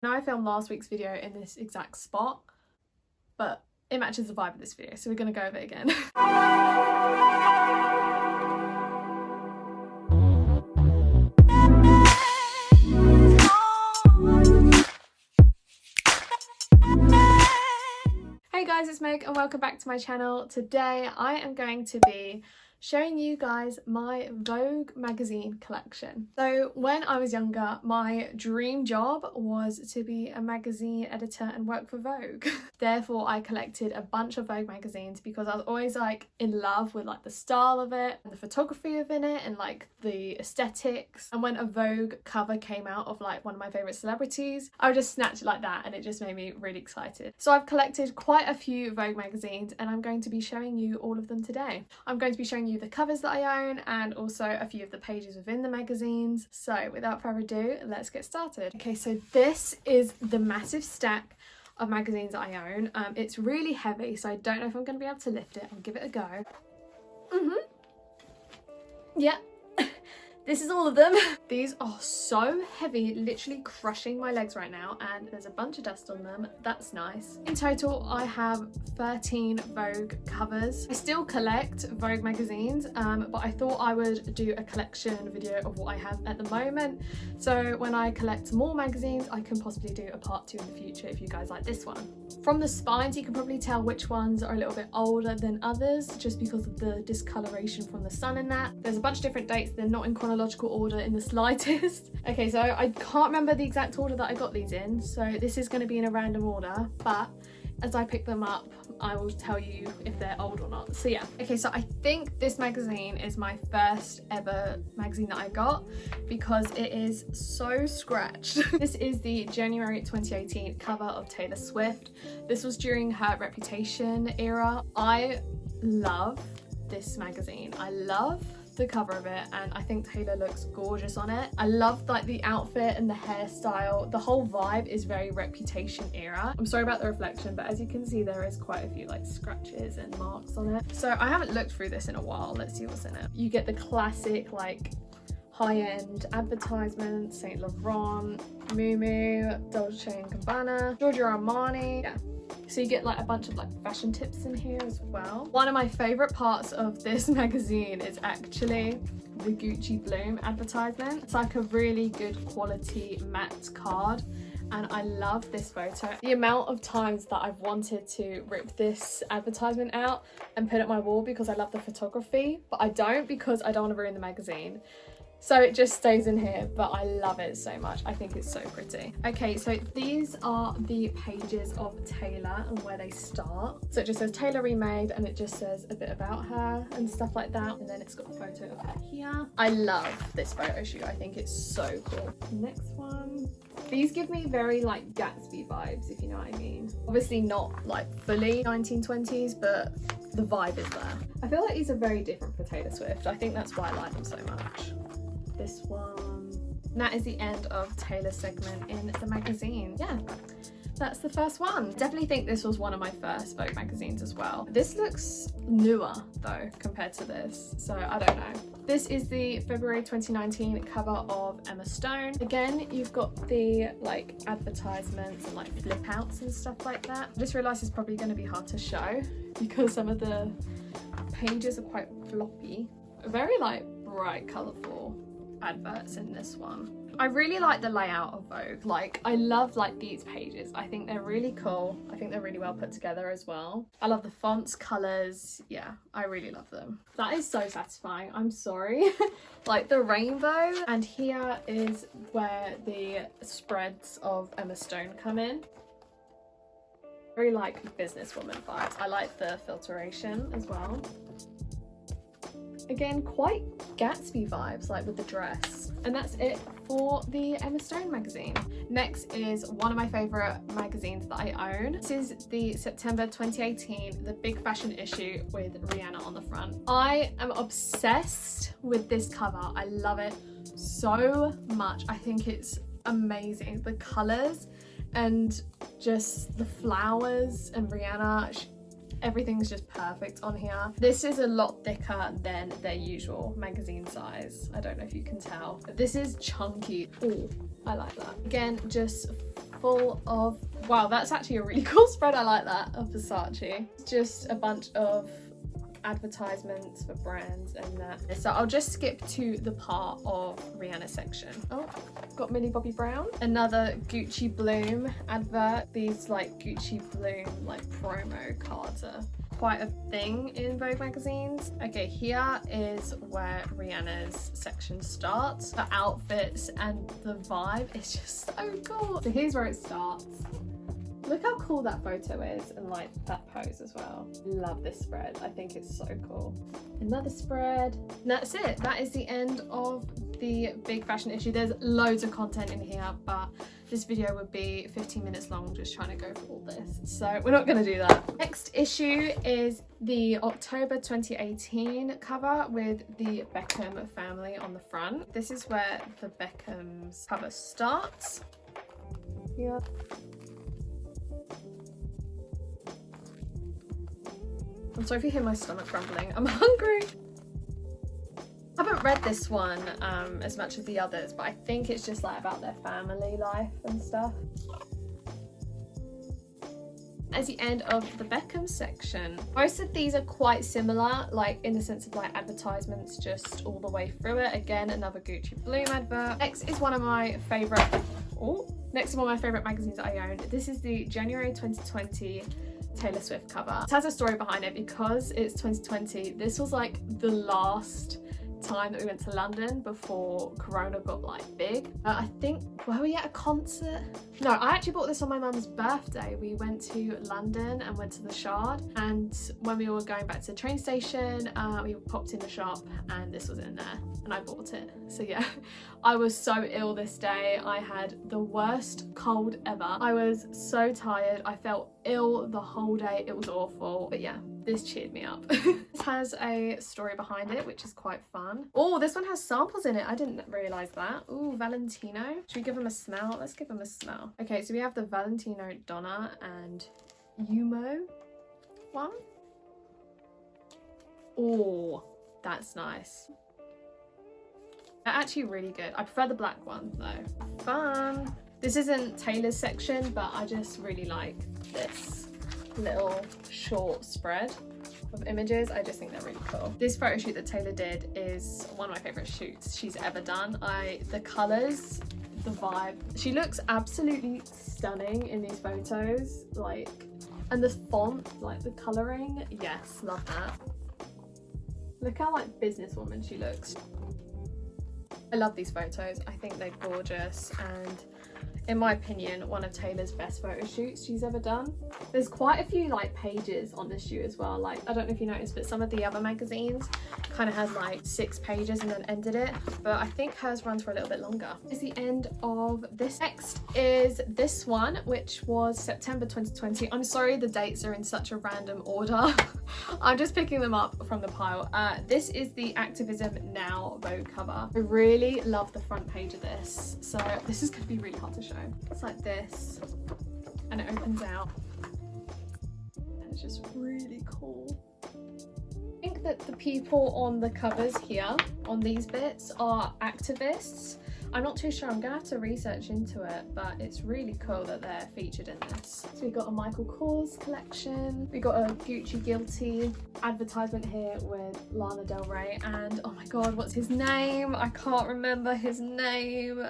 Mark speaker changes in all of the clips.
Speaker 1: Now I filmed last week's video in this exact spot, but it matches the vibe of this video, so we're gonna go over it again. Hey guys, it's Meg and welcome back to my channel. Today I am going to be showing you guys my Vogue magazine collection. So when I was younger, my dream job was to be a magazine editor and work for Vogue. Therefore, I collected a bunch of Vogue magazines because I was always like in love with like the style of it and the photography of it and like the aesthetics. And when a Vogue cover came out of like one of my favorite celebrities, I would just snatch it like that and it just made me really excited. So I've collected quite a few Vogue magazines and I'm going to be showing you all of them today. I'm going to be showing you the covers that I own and also a few of the pages within the magazines. So without further ado, let's get started. Okay, so this is the massive stack of magazines that I own. It's really heavy, so I don't know if I'm going to be able to lift it. I'll give it a go. Yeah. This is all of them. These are so heavy, literally crushing my legs right now, and there's a bunch of dust on them. That's nice. In total, I have 13 Vogue covers. I still collect Vogue magazines, but I thought I would do a collection video of what I have at the moment. So when I collect more magazines, I can possibly do a part 2 in the future if you guys like this one. From the spines, you can probably tell which ones are a little bit older than others, just because of the discoloration from the sun and that. There's a bunch of different dates. They're not in chronological order in the slightest. Okay, so I can't remember the exact order that I got these in, so this is going to be in a random order, but as I pick them up, I will tell you if they're old or not. So yeah. Okay, so I think this magazine is my first ever magazine that I got because it is so scratched. This is the January 2018 cover of Taylor Swift. This was during her Reputation era. I love this magazine. I love the cover of it and I think Taylor looks gorgeous on it. I love like the outfit and the hairstyle. The whole vibe is very Reputation era. I'm sorry about the reflection, but as you can see there is quite a few like scratches and marks on it. So I haven't looked through this in a while. Let's see what's in it. You get the classic like high-end advertisements, Saint Laurent, Miu Miu, Dolce & Gabbana, Giorgio Armani. Yeah. So you get like a bunch of like fashion tips in here as well. One of my favorite parts of this magazine is actually the Gucci Bloom advertisement. It's like a really good quality matte card and I love this photo. The amount of times that I've wanted to rip this advertisement out and put it on my wall because I love the photography, but I don't because I don't want to ruin the magazine. So it just stays in here, but I love it so much. I think it's so pretty. Okay, so these are the pages of Taylor and where they start. So it just says Taylor Remade and it just says a bit about her and stuff like that. And then it's got a photo of her here. I love this photo shoot. I think it's so cool. Next one. These give me very like Gatsby vibes, if you know what I mean. Obviously not like fully 1920s, but the vibe is there. I feel like these are very different for Taylor Swift. I think that's why I like them so much. This one. And that is the end of Taylor's segment in the magazine. Yeah, that's the first one. Definitely think this was one of my first Vogue magazines as well. This looks newer though compared to this, so I don't know. This is the February 2019 cover of Emma Stone. Again, you've got the like advertisements and like flip outs and stuff like that. I just realised it's probably going to be hard to show because some of the pages are quite floppy. Very like bright, colourful adverts in this one. I really like the layout of Vogue. Like I love like these pages. I think they're really cool. I think they're really well put together as well. I love the fonts, colours. Yeah, I really love them. That is so satisfying. I'm sorry. Like the rainbow, and here is where the spreads of Emma Stone come in. Very like businesswoman vibes. I like the filtration as well. Again, quite Gatsby vibes, like with the dress. And that's it for the Emma Stone magazine. Next is one of my favourite magazines that I own. This is the September 2018, the big fashion issue with Rihanna on the front. I am obsessed with this cover. I love it so much. I think it's amazing. The colours and just the flowers and Rihanna. Everything's just perfect on here. This is a lot thicker than their usual magazine size. I don't know if you can tell. This is chunky. Ooh, I like that. Again, just full of, wow, that's actually a really cool spread. I like that, of Versace. Just a bunch of advertisements for brands and that. So I'll just skip to the part of Rihanna section. Oh, got Millie Bobby Brown. Another Gucci Bloom advert. These like Gucci Bloom like promo cards are quite a thing in Vogue magazines. Okay, here is where Rihanna's section starts. The outfits and the vibe is just so cool. So here's where it starts. Look how cool that photo is, and like that pose as well. Love this spread. I think it's so cool. Another spread. And that's it. That is the end of the big fashion issue. There's loads of content in here, but this video would be 15 minutes long just trying to go through all this. So we're not going to do that. Next issue is the October 2018 cover with the Beckham family on the front. This is where the Beckham's cover starts. Yeah. I'm sorry if you hear my stomach rumbling. I'm hungry. I haven't read this one as much as the others, but I think it's just like about their family life and stuff. As the end of the Beckham section, most of these are quite similar, like in the sense of like advertisements just all the way through it. Again, another Gucci Bloom advert. Next is one of my favorite magazines that I own. This is the January 2020 Taylor Swift cover. It has a story behind it because it's 2020. This was like the last time that we went to London before Corona got like big. I think, were we at a concert? No, I actually bought this on my mum's birthday. We went to London and went to the Shard, and when we were going back to the train station, we popped in the shop and this was in there and I bought it. So yeah, I was so ill this day. I had the worst cold ever. I was so tired. I felt ill the whole day. It was awful, but yeah, this cheered me up. This has a story behind it, which is quite fun. Oh, this one has samples in it. I didn't realise that. Ooh, Valentino. Should we give them a smell? Let's give them a smell. Okay, so we have the Valentino Donna and Yumo one. Oh, that's nice. They're actually really good. I prefer the black one though. Fun. This isn't Taylor's section, but I just really like this little short spread of images. I just think they're really cool. This photo shoot that Taylor did is one of my favorite shoots she's ever done. The colors, the vibe. She looks absolutely stunning in these photos, like, and the font, like the coloring. Yes, love that. Look how like businesswoman she looks. I love these photos. I think they're gorgeous, and in my opinion, one of Taylor's best photo shoots she's ever done. There's quite a few like pages on this shoot as well. Like, I don't know if you noticed, but some of the other magazines kind of has like 6 pages and then ended it, but I think hers runs for a little bit longer. It's the end of this. Next is this one, which was September 2020. I'm sorry the dates are in such a random order. I'm just picking them up from the pile. This is the Activism Now Vogue cover. I really love the front page of this, so this is going to be really hard to show. It's like this, and it opens out, and it's just really cool. I think that the people on the covers here, on these bits, are activists. I'm not too sure. I'm gonna have to research into it, but it's really cool that they're featured in this. So we got a Michael Kors collection. We got a Gucci Guilty advertisement here with Lana Del Rey, and oh my god, what's his name? I can't remember his name.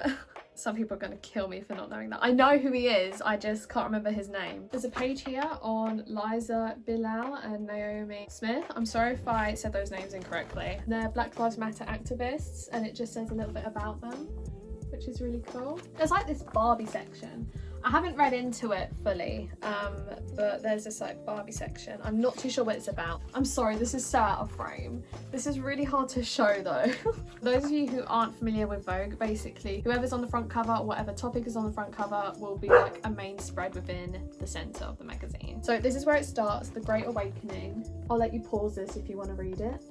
Speaker 1: Some people are going to kill me for not knowing that. I know who he is, I just can't remember his name. There's a page here on Liza Bilal and Naomi Smith. I'm sorry if I said those names incorrectly. They're Black Lives Matter activists, and it just says a little bit about them, which is really cool. There's like this Barbie section. I haven't read into it fully, but there's this like Barbie section. I'm not too sure what it's about. I'm sorry, this is so out of frame. This is really hard to show though. Those of you who aren't familiar with Vogue, basically whoever's on the front cover or whatever topic is on the front cover will be like a main spread within the centre of the magazine. So this is where it starts, The Great Awakening. I'll let you pause this if you want to read it.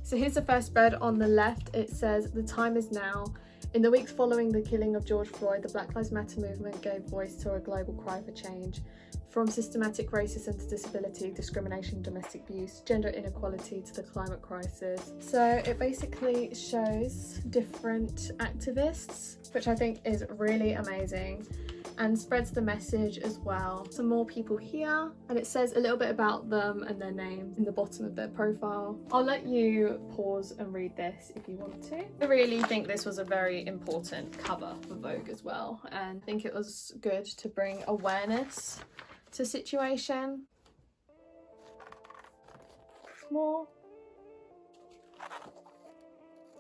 Speaker 1: So here's the first spread on the left. It says, "The time is now. In the weeks following the killing of George Floyd, the Black Lives Matter movement gave voice to a global cry for change. From systematic racism to disability, discrimination, domestic abuse, gender inequality to the climate crisis." So it basically shows different activists, which I think is really amazing. and spreads the message as well. Some more people here, and it says a little bit about them and their name in the bottom of their profile. I'll let you pause and read this if you want to. I really think this was a very important cover for Vogue as well, and I think it was good to bring awareness to situation. More.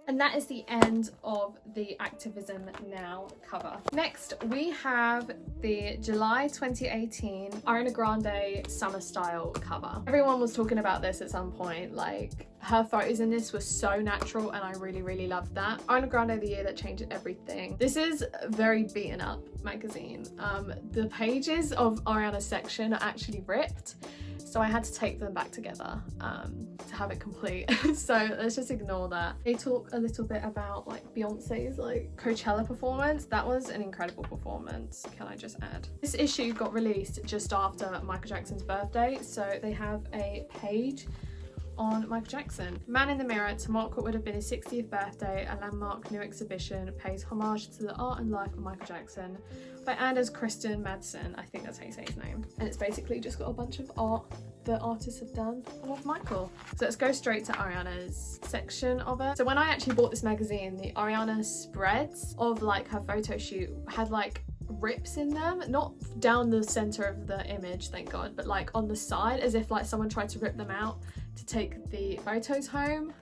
Speaker 1: And that is the end of the Activism Now cover. Next, we have the July 2018 Ariana Grande Summer Style cover. Everyone was talking about this at some point, like her photos in this were so natural and I really, really loved that. Ariana Grande, the year that changed everything. This is a very beaten up magazine. The pages of Ariana's section are actually ripped, so I had to tape them back together to have it complete. So let's just ignore that. They talk a little bit about like Beyonce's like Coachella performance. That was an incredible performance, can I just add. This issue got released just after Michael Jackson's birthday, so they have a page on Michael Jackson. Man in the Mirror, to mark what would have been his 60th birthday, a landmark new exhibition pays homage to the art and life of Michael Jackson by Anders Christian Madsen. I think that's how you say his name. And it's basically just got a bunch of art that artists have done of Michael. So let's go straight to Ariana's section of it. So when I actually bought this magazine, the Ariana spreads of like her photo shoot had like rips in them, not down the center of the image, thank God, but like on the side, as if like someone tried to rip them out to take the photos home,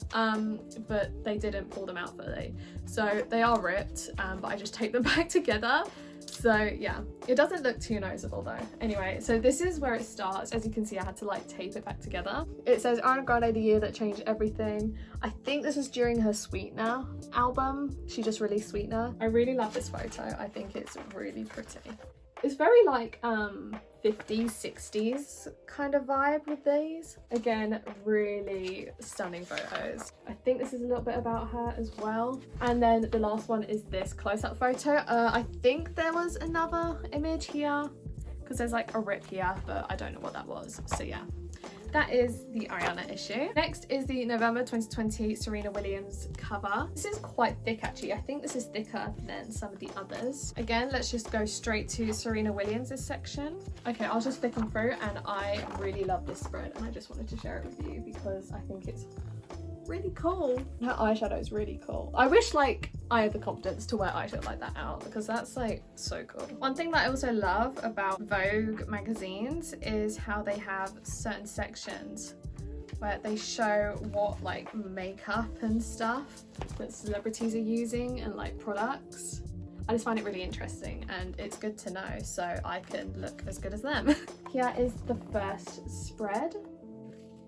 Speaker 1: but they didn't pull them out fully. So they are ripped, but I just taped them back together. So yeah, it doesn't look too noticeable though. Anyway, so this is where it starts. As you can see, I had to like tape it back together. It says Ariana Grande, the year that changed everything. I think this was during her Sweetener album. She just released Sweetener. I really love this photo. I think it's really pretty. It's very like 50s, 60s kind of vibe with these. Again, really stunning photos. I think this is a little bit about her as well. And then the last one is this close-up photo. I think there was another image here because there's like a rip here, but I don't know what that was. So yeah. That is the Ariana issue. Next is the November 2020 Serena Williams cover. This is quite thick actually. I think this is thicker than some of the others. Again, let's just go straight to Serena Williams' section. Okay, I'll just flick them through, and I really love this spread and I just wanted to share it with you because I think it's really cool. Her eyeshadow is really cool. I wish like I had the confidence to wear eyeshadow like that out because that's like so cool. One thing that I also love about Vogue magazines is how they have certain sections where they show what like makeup and stuff that celebrities are using and like products. I just find it really interesting and it's good to know so I can look as good as them. Here is the first spread,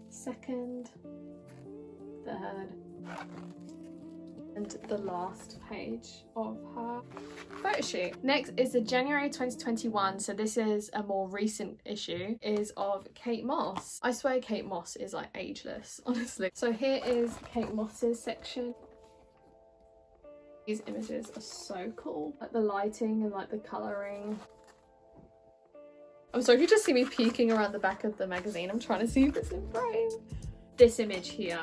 Speaker 1: second, third, and the last page of her photo shoot. Next is the January 2021, so this is a more recent issue, is of Kate Moss. I swear Kate Moss is like ageless, honestly. So here is Kate Moss's section. These images are so cool, like the lighting and like the colouring. I'm sorry if you just see me peeking around the back of the magazine. I'm trying to see if it's in frame. This image here,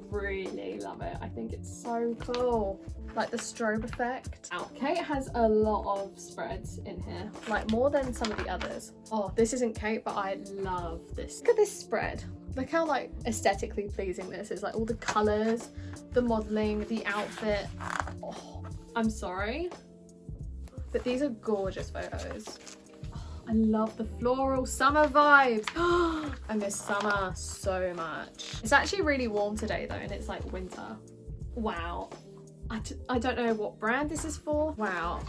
Speaker 1: really love it. I think it's so cool. Like the strobe effect. Now, Kate has a lot of spreads in here, like more than some of the others. Oh, this isn't Kate, but I love this. Look at this spread. Look how like aesthetically pleasing this is. Like all the colors, the modeling, the outfit. Oh, I'm sorry, but these are gorgeous photos. I love the floral summer vibes. I miss summer so much. It's actually really warm today though, and it's like winter. Wow. I don't know what brand this is for. Wow.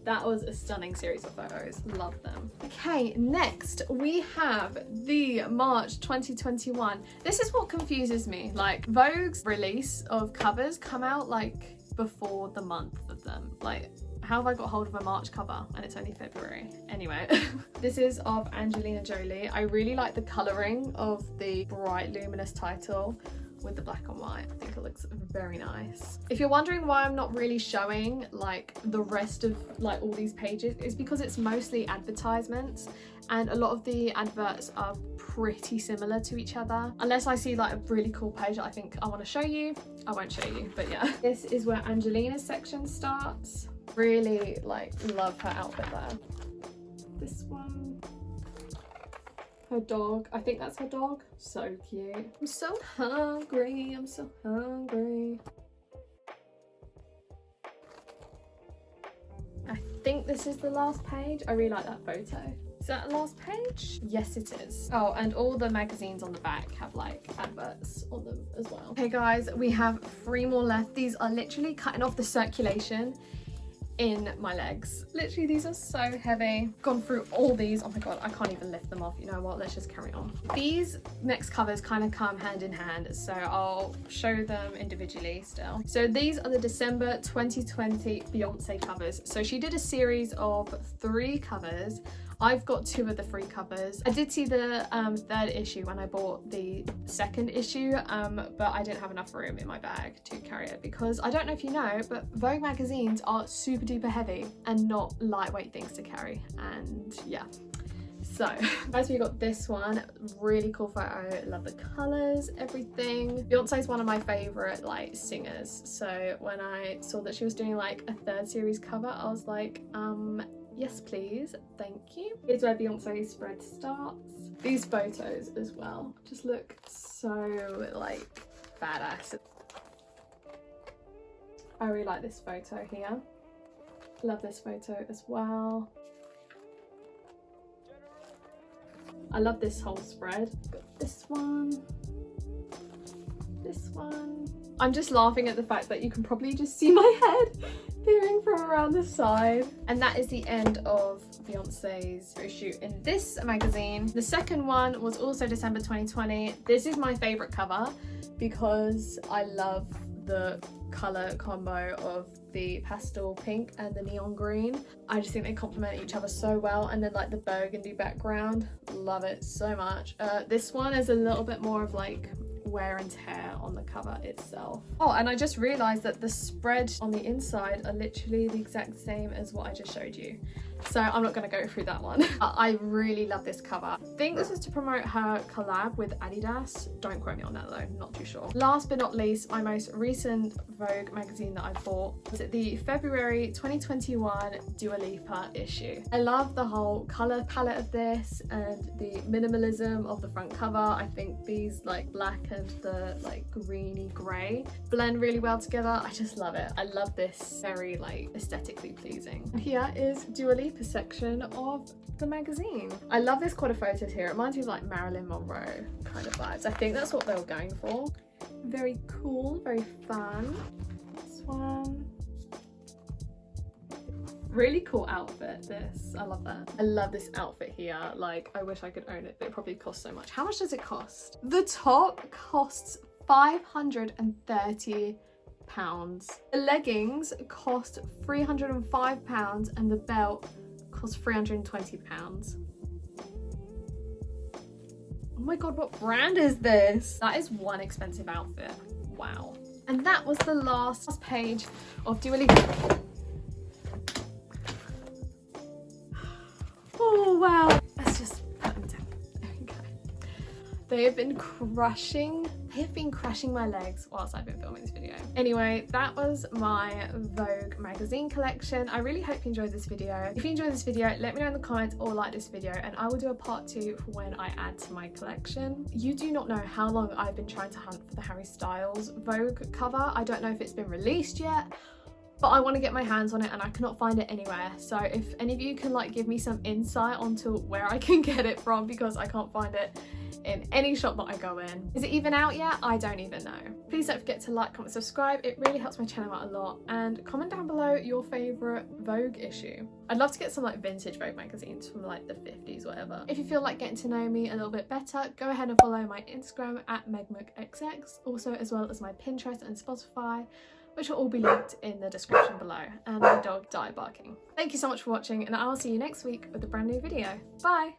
Speaker 1: That was a stunning series of photos. Love them. Okay, next we have the March 2021. This is what confuses me. Like Vogue's release of covers come out like before the month of them. Like, how have I got hold of a March cover and it's only February? Anyway, this is of Angelina Jolie. I really like the colouring of the bright luminous title with the black and white. I think it looks very nice. If you're wondering why I'm not really showing like the rest of like all these pages, it's because it's mostly advertisements and a lot of the adverts are pretty similar to each other. Unless I see like a really cool page that I think I want to show you, I won't show you, but yeah. This is where Angelina's section starts. Really like love her outfit there. This one, her dog, I think that's her dog. So cute. I'm so hungry, I'm so hungry. I think this is the last page. I really like that photo. Is that the last page? Yes, it is. Oh, and all the magazines on the back have like adverts on them as well. Okay guys, we have 3 more left. These are literally cutting off the circulation in my legs. Literally, these are so heavy. Gone through all these. Oh my god, I can't even lift them off. You know what, let's just carry on. These next covers kind of come hand in hand, so I'll show them individually still. So these are the December 2020 Beyonce covers. So she did a series of 3 covers. I've got 2 of the 3 covers. I did see the 3rd issue when I bought the 2nd issue, but I didn't have enough room in my bag to carry it because I don't know if you know, but Vogue magazines are super duper heavy and not lightweight things to carry. And yeah. So, guys, we got this one, really cool photo. Love the colours, everything. Beyonce is one of my favourite like singers. So when I saw that she was doing like a 3rd series cover, I was like, yes please, thank you. Here's where Beyonce's spread starts. These photos as well just look so like badass. I really like this photo here. Love this photo as well. I love this whole spread. Got this one. This one. I'm just laughing at the fact that you can probably just see my head peering from around the side. And that is the end of Beyonce's issue in this magazine. The second one was also December 2020. This is my favourite cover because I love the colour combo of the pastel pink and the neon green. I just think they complement each other so well, and then like the burgundy background, love it so much. This one is a little bit more of like wear and tear on the cover itself. Oh, and I just realized that the spread on the inside are literally the exact same as what I just showed you, so I'm not going to go through that one. I really love this cover. I think this is to promote her collab with Adidas. Don't quote me on that though, not too sure. Last but not least, my most recent Vogue magazine that I bought was the February 2021 Dua Lipa issue. I love the whole colour palette of this and the minimalism of the front cover. I think these like black and the like greeny grey blend really well together. I just love it. I love this, very like aesthetically pleasing. And here is Dua Lipa section of the magazine. I love this quad of photos here. It reminds me of like Marilyn Monroe kind of vibes. I think that's what they were going for. Very cool, very fun. This one. Really cool outfit, this. I love that. I love this outfit here. Like, I wish I could own it, but it probably costs so much. How much does it cost? The top costs £530. The leggings cost £305 and the belt cost £320. Oh my god, what brand is this? That is one expensive outfit. Wow. And that was the last page of Dua Lipa. Oh wow. Let's just put them down. There we go. They have been crushing my legs whilst I've been filming this video. Anyway, that was my Vogue magazine collection. I really hope you enjoyed this video. If you enjoyed this video, let me know in the comments or like this video and I will do a part 2 for when I add to my collection. You do not know how long I've been trying to hunt for the Harry Styles Vogue cover. I don't know if it's been released yet, but I want to get my hands on it and I cannot find it anywhere. So if any of you can like give me some insight onto where I can get it from, because I can't find it in any shop that I go in. Is it even out yet? I don't even know. Please don't forget to like, comment, subscribe. It really helps my channel out a lot. And comment down below your favourite Vogue issue. I'd love to get some like vintage Vogue magazines from like the 50s, whatever. If you feel like getting to know me a little bit better, go ahead and follow my Instagram at megmookxx, also as well as my Pinterest and Spotify, which will all be linked in the description below. And my dog died barking. Thank you so much for watching and I'll see you next week with a brand new video. Bye!